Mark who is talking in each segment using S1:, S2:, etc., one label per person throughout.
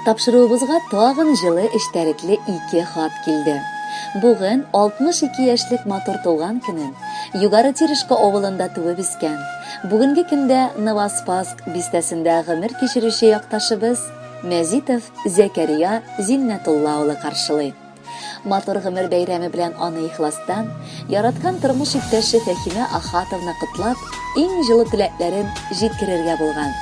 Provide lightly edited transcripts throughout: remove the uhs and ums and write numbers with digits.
S1: Тапшыруыбызга тагын жылы эчтәлекле 2 хат килде. Бүген 62 яшьлек матур тулган көнен Югары Терешка авылында туып үскән. Бүгенге көндә Новоспасск бистәсендә гомер кичерүче якташыбыз Мәзитов Зәкәрия Зиннәтулла улы каршылый. Матур гомер бәйрәме белән аны ихластан, яраткан тормыш иптәше Фәхимә Ахатовна котлап, иң җылы теләкләрен җиткерергә булган.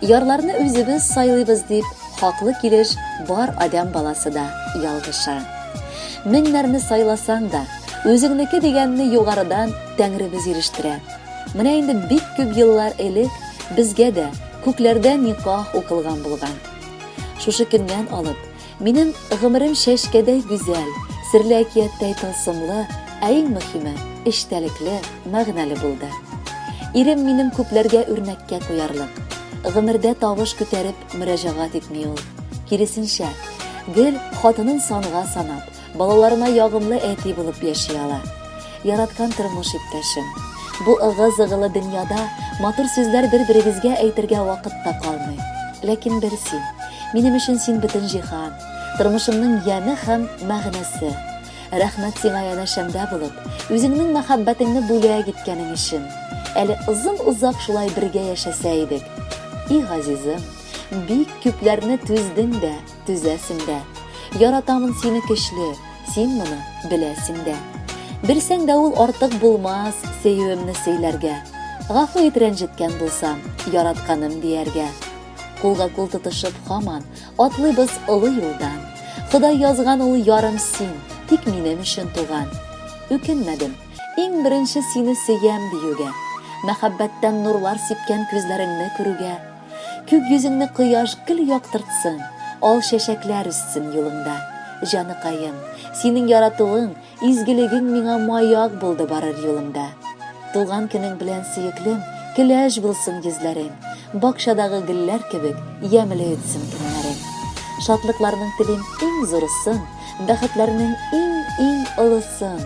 S1: Ярларны үзебез сайлыйбыз дип, хаклы килеш бар адәм баласы да ялгыша. Меңнәрне сайласаң да, үзеңнеке дигәнне югарыдан Тәңребез ирештерә. Менә инде бик күп еллар элек безгә дә күкләрдә никах укылган булган. Шушы көннән алып, минем гомерем шәшкәдәй гүзәл, серле әкияттәй тылсымлы, ә иң мөһиме, эчтәлекле, мәгънәле булды. Ирем минем күпләргә үрнәккә куярлык. Гомердә тавыш күтәреп мөрәҗәгать итми ул. Киресенчә, гел хатынын санга санап, балаларына ягымлы әти булып яши ала. Яраткан тормыш иптәшем, бу ыгы-зыгылы дөньяда матур сүзләр бер-берегезгә әйтергә вакыт та калмый. Ләкин бер син, минем өчен син бөтен җиһан, тормышымның яме һәм мәгънәсе. Рәхмәт сиңа янәшәмдә булып, үзеңнең мәхәббәтеңне бүләк иткәнең өчен. Әле озын-узак шулай бергә яшәсә идек. И газизым, бик күпләрне түздең дә, түзәсең дә. Яратамын сине көчле, син моны беләсең дә. Белсәң дә ул артык булмас сөюемне сөйләргә. Гафу ит рәнҗеткән булсам, яратканым дияргә. Кулга кул тотышып һаман атлыйбыз олы юлдан. Ходай язган ул ярым син, тик минем өчен туган. Үкенмәдем, иң беренче сине сөям диюгә. Мәхәббәттән нурлар сипкән күзләреңне күрүгә. Күк йөзеңне кояш гел яктыртсын, ал чәчәкләр үссен юлыңда. Җаныкаем, синең яратуың, изгелегең миңа маяк булды барыр юлымда. Тулган көнең белән сөеклем, көләч булсын йөзләрең, бакчадагы гөлләр кебек ямьле үтсен көннәрең. Шатлыкларның телим иң зурысын, бәхетләрнең иң олысын,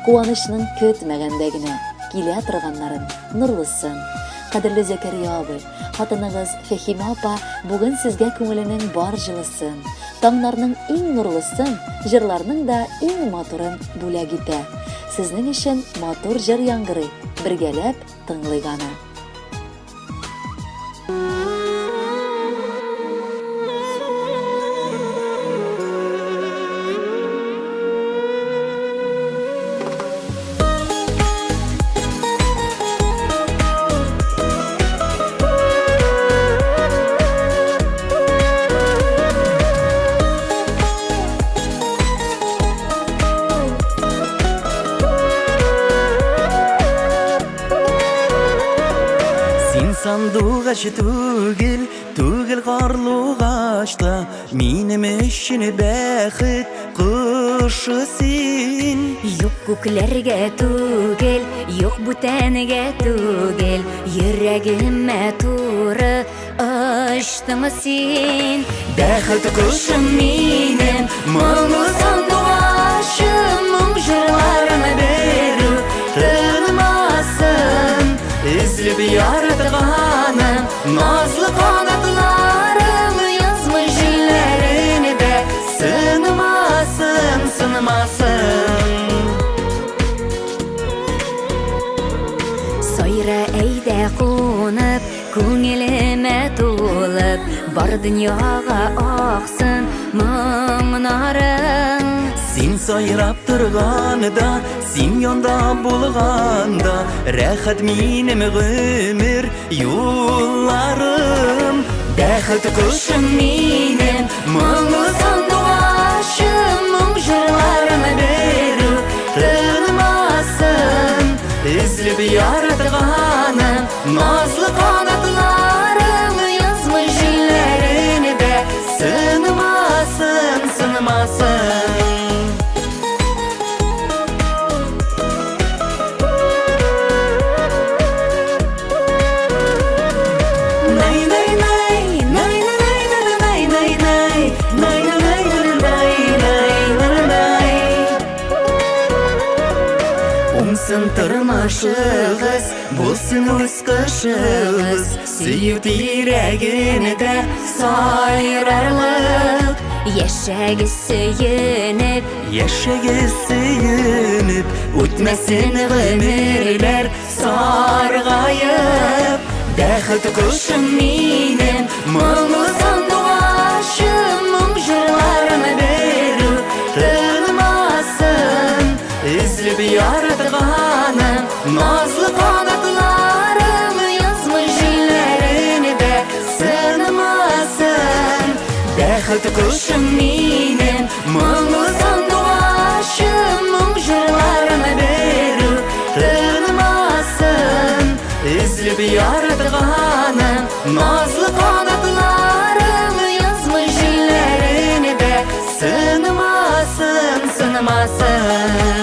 S1: куанычның көтмәгәндә генә килә торганнарын нурлысын. Кадерле Зәкәрия абый, хатыныгыз Фәхимә апа бүген сезгә күңеленең бар җылысын, таңнарның иң нурлысын, җырларның да иң матурын бүләк итә. Сезнең өчен матур җыр яңгырый, бергәләп тыңлыйк аны.
S2: Сандугач түгел карлугачта, минем өчен бәхет кошы син.
S3: Юк күкләргә түгел, юк бүтәнгә түгел, йөрәгемә туры ачтың син.
S2: Бәхет кошым минем, моңлы сандугачым, моң җырларыма берү тынмасын. Излеп яратганым, назлы канатларым, язмы җилләрен дә сынмасын, сынмасын.
S3: Сайра әйдә кунып, күңелемә тулып, бар дөньяга аксын моңнарың.
S2: Син сайрап торганда, син янда булганда, рәхәт минем гомер юлларым. Бәхет кошым минем, моңлы сандугачым, моң җырларыма берү тынмасын. Излеп яратганым, назлы канатларым, язмы җилләрен дә сынмасын, сынмасын. башыгыз, булсын үз кышыгыз. Сөю тирәгенедә сайрарлык.
S3: Яшәгез сөенеп,
S2: Яшәгез сөенеп, үтмәсен гомерләр саргаеп. Бәхет кошым минем, моңлы сандугашым, моң җырларымы берү тынмасын. Излеп яратганым, назлы канатларым, язмыш җилләрен дә сынмасын. Бәхет кошым минем, моңлы сандугашым, моң җырларымы берү тынмасын. Излеп яратганым, назлы канатларым, язмыш җилләрен дә сынмасын, сынмасын.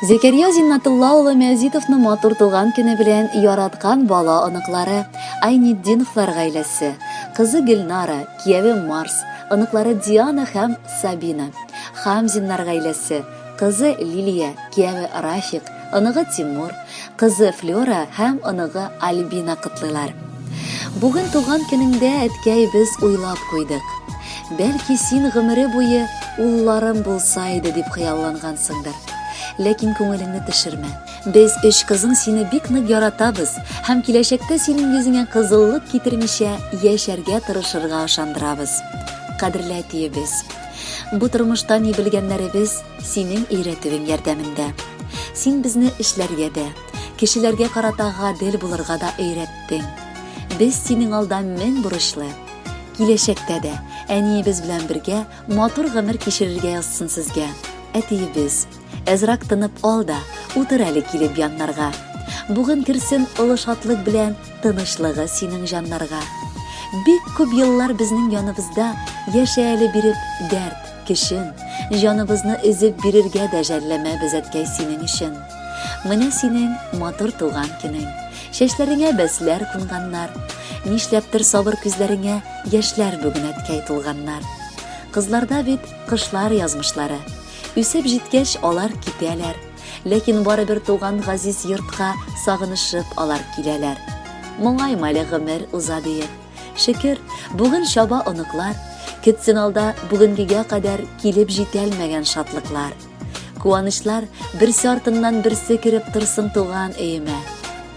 S1: Зекерия Зиннатулла улы Мәзитовның матур туган көне белән яраткан бала оныклары Айнетдиновлар гаиләсе, кызы Гөлнара, кияве Марс, оныклары Диана һәм Сабина, Хамзиннар гаиләсе, кызы Лилия, кияве Рафик, оныгы Тимур, кызы Флора һәм оныгы Альбина котлыйлар. Бүген туган көнеңдә әткәй без уйлап куйдык. Бәлки син гомере буе улларым булса иде дип хыяллангансыңдыр. Ләкин күңелеңне төшермә. Без өч кызың сине бик нык яратабыз һәм киләчәктә синең йөзеңә кызыллык китермичә яшәргә тырышырга ышандырабыз. Кадерле әтиебез, бу тормышта ни белгәннәребез синең өйрәтүең ярдәмендә. Син безне эшләргә дә, кешеләргә карата гадел булырга да өйрәттең. Без синең алда мен бурычлы. Киләчәктә дә әниебез белән бергә матур гомер кичерергә язсын сезгә. Әтиебез, әзрәк тынып ал да, утыр әле килеп яннарга. Бүген керсен олы шатлык белән тынычлыгы синең җаннарга. Бик күп еллар безнең яныбызда яшә әле биреп дәрт, кешен, җаныбызны өзеп бирергә дә жәлләмәбез әткәй синең өчен. Менә синең матур туган көнең. Чәчләреңә бәсләр кунганнар, нишләптер сабыр күзләреңә яшьләр бүген әткәй тулганнар. Кызларда бит кышлар язмышлары. Үсеп җиткәч алар китәләр, ләкин барыбер туган газиз йортка сагынышып алар киләләр. Моңаймалы гомер уза диеп. Шөкер, бүген чаба оныклар, көтсен алда бүгенгегә кадәр килеп җитәлмәгән шатлыклар. Куанычлар берсе артыннан берсе киреп торсын туган өемә.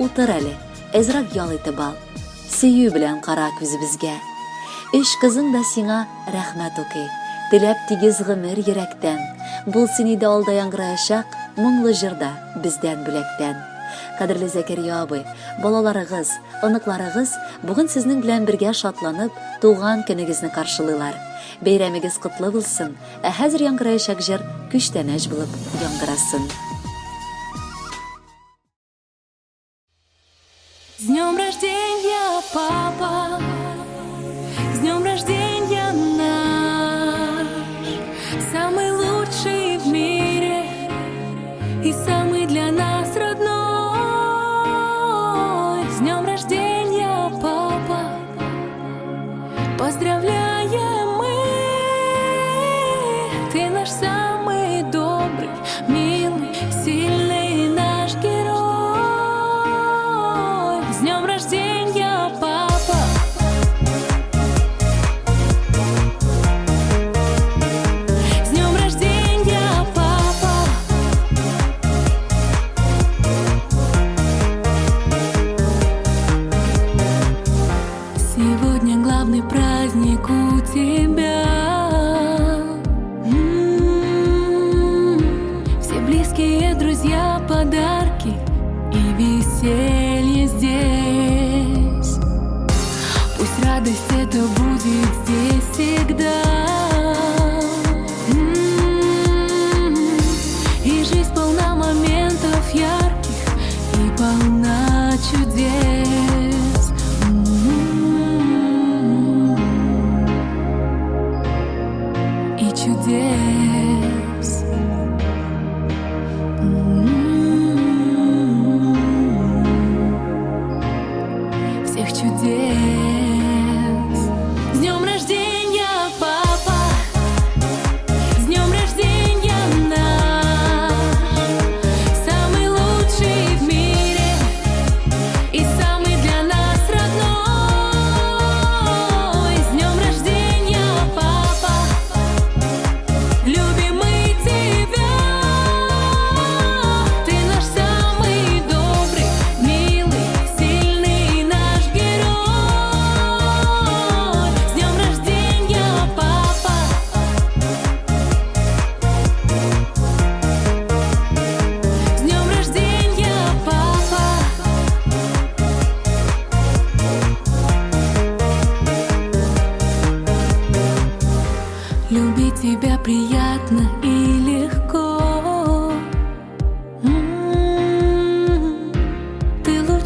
S1: Утыр әле, әзрәк ял итеп ал. Сөю белән кара күзебезгә. Өч кызың да сиңа рәхмәт укый. Теләп тигез гомер йөрәктән. Булсын иде алда яңгыраячак моңлы җырда бездән бүләктән. Кадерле Зәкәрия абый, балаларыгыз, оныкларыгыз бүген сезнең белән бергә шатланып, туган көнегезне каршылыйлар. Бәйрәмегез котлы булсын, ә хәзер яңгыраячак җыр күчтәнәч булып яңгырасын.
S4: С днем рождения, папа! С днем рождения наш! Самый лучший в мире и самый для нас родной. С днем рождения, папа! Поздравляем мы! Ты наш самый добрый, милый, сильный наш герой. С днем рождения, папа! С днем рождения, папа! Сегодня главный праздник у тебя. Все близкие, друзья, подарки и веселье здесь. Пусть радость это будет здесь всегда. И жизнь полна моментов ярких и полна чудес. И чудес.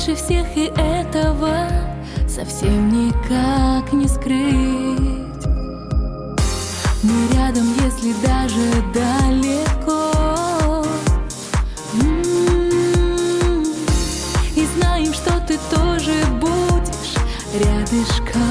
S4: лучше всех, и этого совсем никак не скрыть. Мы рядом, если даже далеко. И знаем, что ты тоже будешь рядышком.